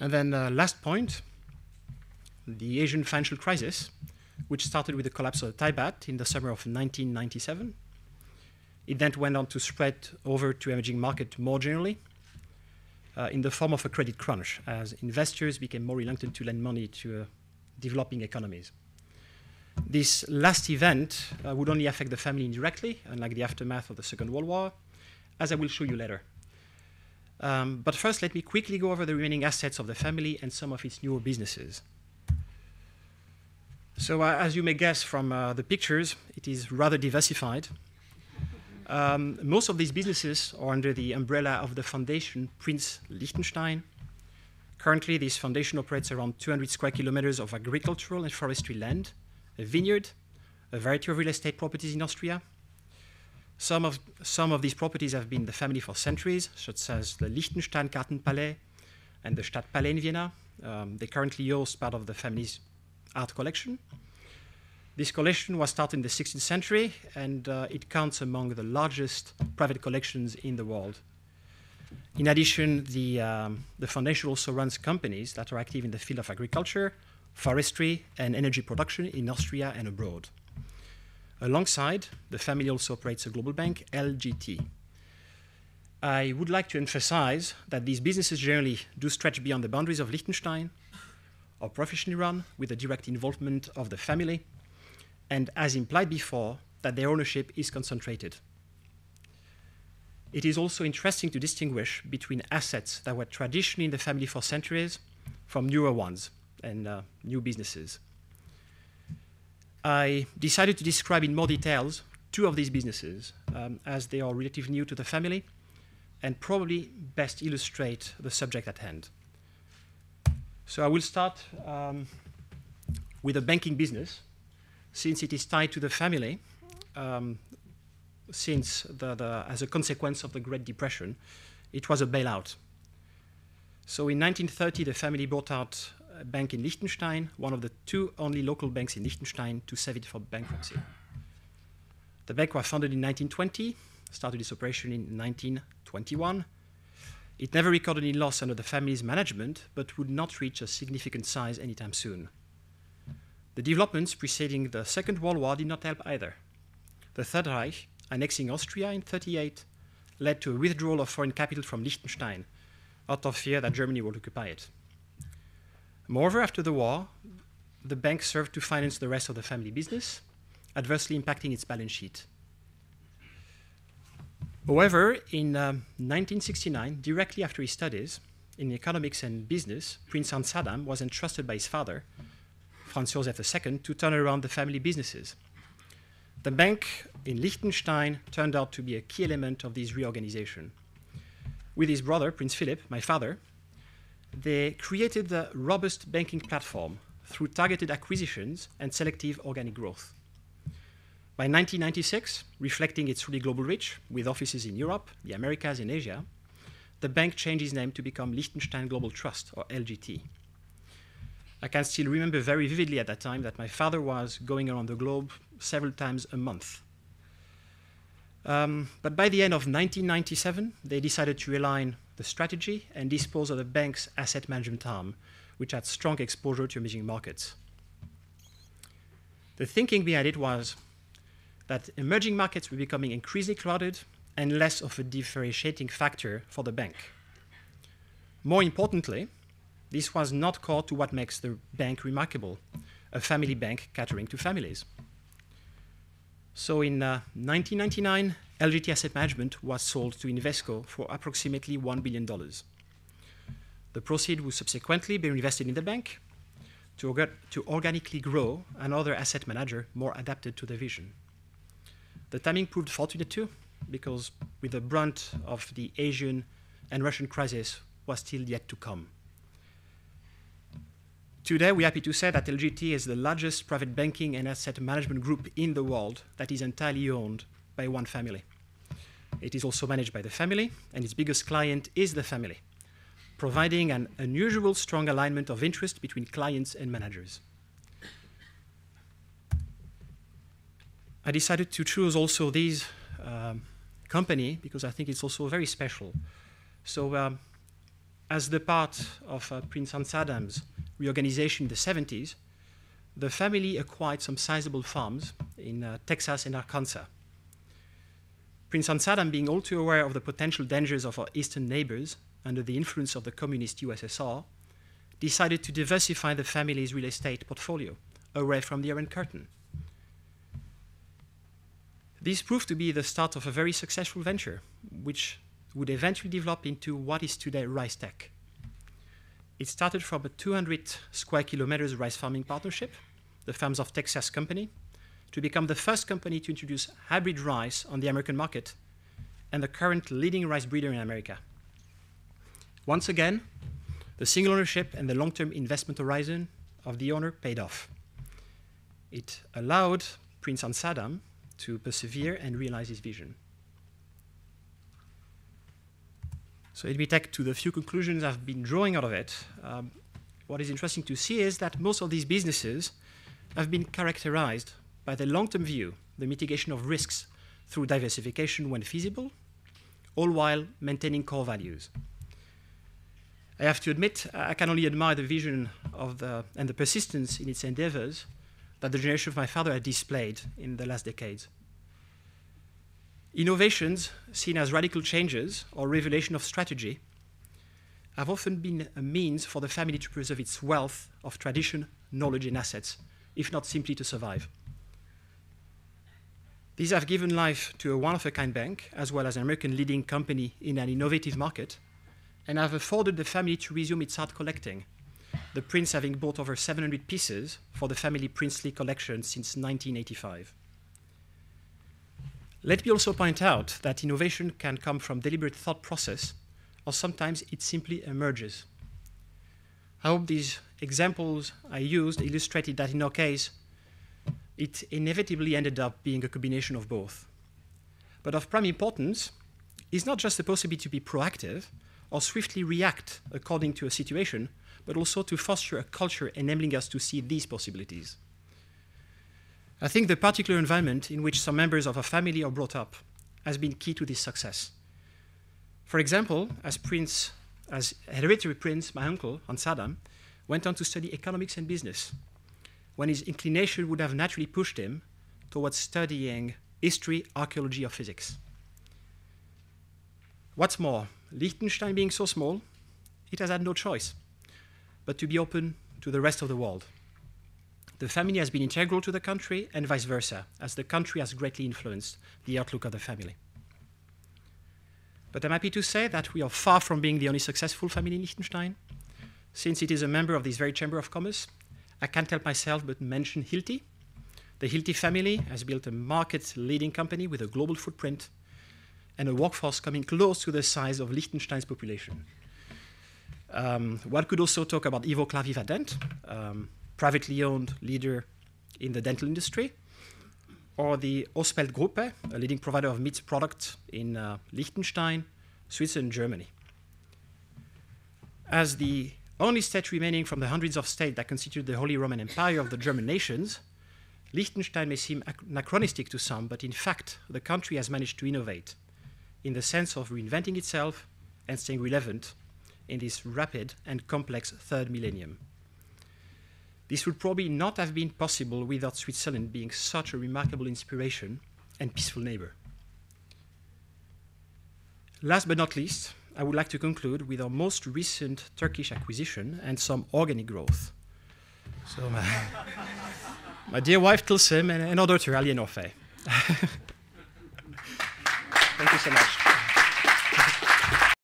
And then last point, the Asian financial crisis, which started with the collapse of the Thai baht in the summer of 1997. It then went on to spread over to emerging markets more generally in the form of a credit crunch, as investors became more reluctant to lend money to developing economies. This last event would only affect the family indirectly, unlike the aftermath of the Second World War, as I will show you later. But first, let me quickly go over the remaining assets of the family and some of its newer businesses. So as you may guess from the pictures, it is rather diversified. Most of these businesses are under the umbrella of the foundation Prince Liechtenstein. Currently, this foundation operates around 200 square kilometers of agricultural and forestry land, a vineyard, a variety of real estate properties in Austria. Some of these properties have been the family for centuries, such as the Liechtenstein Gartenpalais and the Stadtpalais in Vienna. They currently host part of the family's art collection. This collection was started in the 16th century, and it counts among the largest private collections in the world. In addition, the foundation also runs companies that are active in the field of agriculture, forestry, and energy production in Austria and abroad. Alongside, the family also operates a global bank, LGT. I would like to emphasize that these businesses generally do stretch beyond the boundaries of Liechtenstein, are professionally run with the direct involvement of the family, and as implied before, that their ownership is concentrated. It is also interesting to distinguish between assets that were traditionally in the family for centuries from newer ones and new businesses. I decided to describe in more details two of these businesses as they are relatively new to the family and probably best illustrate the subject at hand. So I will start with a banking business, since it is tied to the family, since as a consequence of the Great Depression, it was a bailout. So in 1930, the family bought out a bank in Liechtenstein, one of the two only local banks in Liechtenstein, to save it from bankruptcy. The bank was founded in 1920, started its operation in 1921. It never recorded any loss under the family's management, but would not reach a significant size anytime soon. The developments preceding the Second World War did not help either. The Third Reich, annexing Austria in 1938, led to a withdrawal of foreign capital from Liechtenstein, out of fear that Germany would occupy it. Moreover, after the war, the bank served to finance the rest of the family business, adversely impacting its balance sheet. However, in 1969, directly after his studies in economics and business, Prince Hans Adam was entrusted by his father, Franz Josef II, to turn around the family businesses. The bank in Liechtenstein turned out to be a key element of this reorganization. With his brother, Prince Philip, my father, they created a robust banking platform through targeted acquisitions and selective organic growth. By 1996, reflecting its truly global reach, with offices in Europe, the Americas, and Asia, the bank changed its name to become Liechtenstein Global Trust, or LGT. I can still remember very vividly at that time that my father was going around the globe several times a month. But by the end of 1997, they decided to realign the strategy and dispose of the bank's asset management arm, which had strong exposure to emerging markets. The thinking behind it was that emerging markets were becoming increasingly crowded and less of a differentiating factor for the bank. More importantly, this was not core to what makes the bank remarkable, a family bank catering to families. So in 1999, LGT Asset Management was sold to Invesco for approximately $1 billion. The proceeds would subsequently be invested in the bank to organically grow another asset manager more adapted to the vision. The timing proved fortunate too, because with the brunt of the Asian and Russian crisis was still yet to come. Today, we're happy to say that LGT is the largest private banking and asset management group in the world that is entirely owned by one family. It is also managed by the family, and its biggest client is the family, providing an unusual strong alignment of interest between clients and managers. I decided to choose also this company because I think it's also very special. So as the part of Prince Hans Adam's reorganization in the 70s, the family acquired some sizable farms in Texas and Arkansas. Prince Hans Adam, being all too aware of the potential dangers of our eastern neighbors under the influence of the communist USSR, decided to diversify the family's real estate portfolio away from the Iron Curtain. This proved to be the start of a very successful venture, which would eventually develop into what is today Rice Tech. It started from a 200 square kilometers rice farming partnership, the Farms of Texas company, to become the first company to introduce hybrid rice on the American market and the current leading rice breeder in America. Once again, the single ownership and the long-term investment horizon of the owner paid off. It allowed Prince Hans Adam to persevere and realize his vision. So let me take to the few conclusions I've been drawing out of it. What is interesting to see is that most of these businesses have been characterized by the long-term view, the mitigation of risks through diversification when feasible, all while maintaining core values. I have to admit, I can only admire the vision of and the persistence in its endeavors that the generation of my father had displayed in the last decades. Innovations, seen as radical changes or revelation of strategy, have often been a means for the family to preserve its wealth of tradition, knowledge, and assets, if not simply to survive. These have given life to a one-of-a-kind bank, as well as an American leading company in an innovative market, and have afforded the family to resume its art collecting, the prince having bought over 700 pieces for the family princely collection since 1985. Let me also point out that innovation can come from deliberate thought process, or sometimes it simply emerges. I hope these examples I used illustrated that in our case, it inevitably ended up being a combination of both. But of prime importance is not just the possibility to be proactive or swiftly react according to a situation, but also to foster a culture enabling us to see these possibilities. I think the particular environment in which some members of a family are brought up has been key to this success. For example, as hereditary prince, my uncle, Hans Adam, went on to study economics and business, when his inclination would have naturally pushed him towards studying history, archaeology, or physics. What's more, Liechtenstein being so small, it has had no choice but to be open to the rest of the world. The family has been integral to the country and vice versa, as the country has greatly influenced the outlook of the family. But I'm happy to say that we are far from being the only successful family in Liechtenstein. Since it is a member of this very Chamber of Commerce, I can't help myself but mention Hilti. The Hilti family has built a market-leading company with a global footprint and a workforce coming close to the size of Liechtenstein's population. One could also talk about Ivo Claviva Dent, privately owned leader in the dental industry, or the Ospelt Gruppe, a leading provider of meat products in Liechtenstein, Switzerland, and Germany. As the only state remaining from the hundreds of states that constitute the Holy Roman Empire of the German nations, Liechtenstein may seem anachronistic to some, but in fact, the country has managed to innovate in the sense of reinventing itself and staying relevant in this rapid and complex third millennium. This would probably not have been possible without Switzerland being such a remarkable inspiration and peaceful neighbor. Last but not least, I would like to conclude with our most recent Turkish acquisition and some organic growth. So my dear wife Tilsim and our daughter Alienofe. Thank you so much.